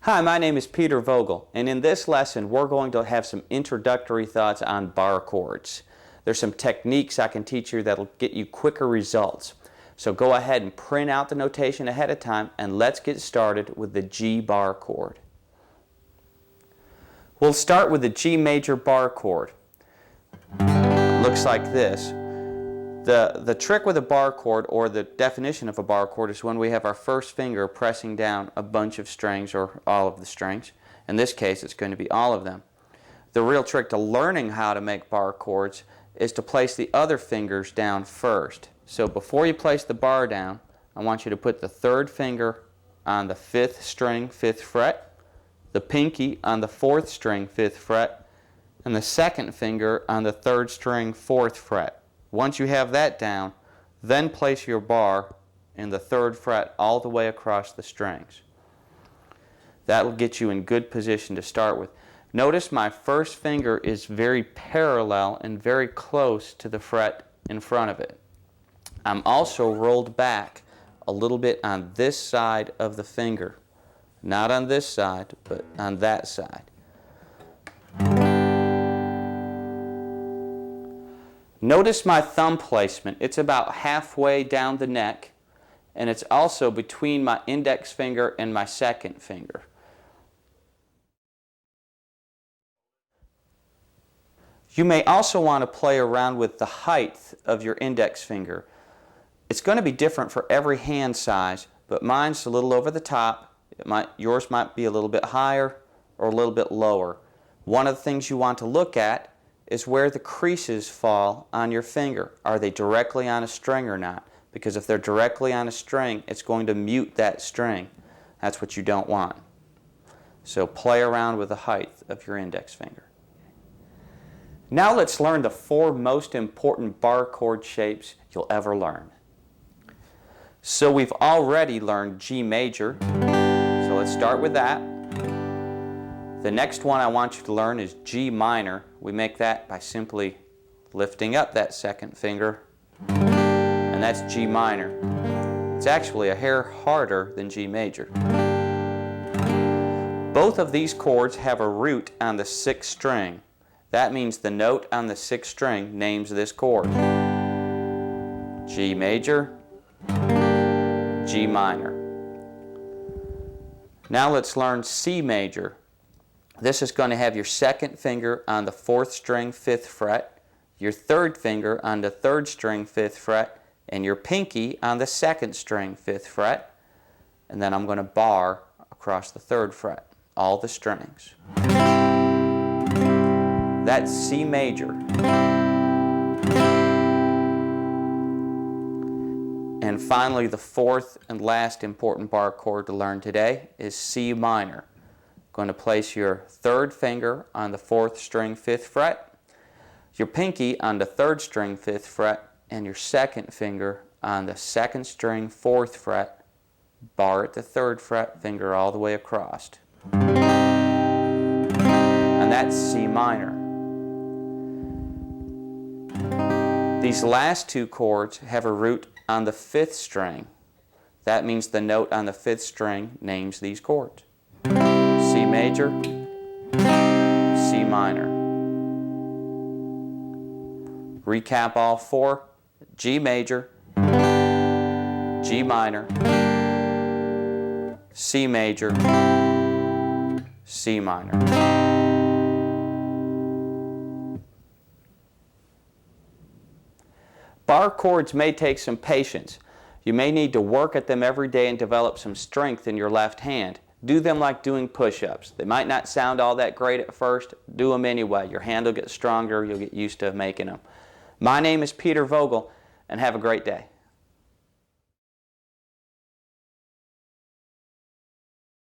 Hi, my name is Peter Vogel, and in this lesson we're going to have some introductory thoughts on bar chords. There's some techniques I can teach you that'll get you quicker results. So go ahead and print out the notation ahead of time and let's get started with the G bar chord. We'll start with the G major bar chord. Looks like this. The trick with a bar chord, or the definition of a bar chord, is when we have our first finger pressing down a bunch of strings or all of the strings. In this case it's going to be all of them. The real trick to learning how to make bar chords is to place the other fingers down first. So before you place the bar down, I want you to put the third finger on the 5th string, 5th fret, the pinky on the 4th string, 5th fret, and the second finger on the 3rd string, 4th fret. Once you have that down, then place your bar in the 3rd fret all the way across the strings. That will get you in good position to start with. Notice my first finger is very parallel and very close to the fret in front of it. I'm also rolled back a little bit on this side of the finger. Not on this side, but on that side. Notice my thumb placement. It's about halfway down the neck, and it's also between my index finger and my second finger. You may also want to play around with the height of your index finger. It's going to be different for every hand size, but mine's a little over the top. Yours might be a little bit higher or a little bit lower. One of the things you want to look at is where the creases fall on your finger. Are they directly on a string or not? Because if they're directly on a string, it's going to mute that string. That's what you don't want. So play around with the height of your index finger. Now let's learn the 4 most important bar chord shapes you'll ever learn. So we've already learned G major, so let's start with that. The next one I want you to learn is G minor. We make that by simply lifting up that second finger, and that's G minor. It's actually a hair harder than G major. Both of these chords have a root on the 6th string. That means the note on the 6th string names this chord. G major, G minor. Now let's learn C major. This is going to have your second finger on the 4th string, 5th fret, your third finger on the 3rd string, 5th fret, and your pinky on the 2nd string, 5th fret. And then I'm going to bar across the 3rd fret, all the strings. That's C major. And finally, the 4th and last important bar chord to learn today is C minor. Going to place your 3rd finger on the 4th string, 5th fret, your pinky on the 3rd string, 5th fret, and your second finger on the 2nd string, 4th fret, bar at the 3rd fret, finger all the way across. And that's C minor. These last 2 chords have a root on the 5th string. That means the note on the 5th string names these chords. C major, C minor. Recap all 4. G major, G minor, C major, C minor. Bar chords may take some patience. You may need to work at them every day and develop some strength in your left hand. Do them like doing push-ups. They might not sound all that great at first. Do them anyway. Your hand will get stronger. You'll get used to making them. My name is Peter Vogel, and have a great day.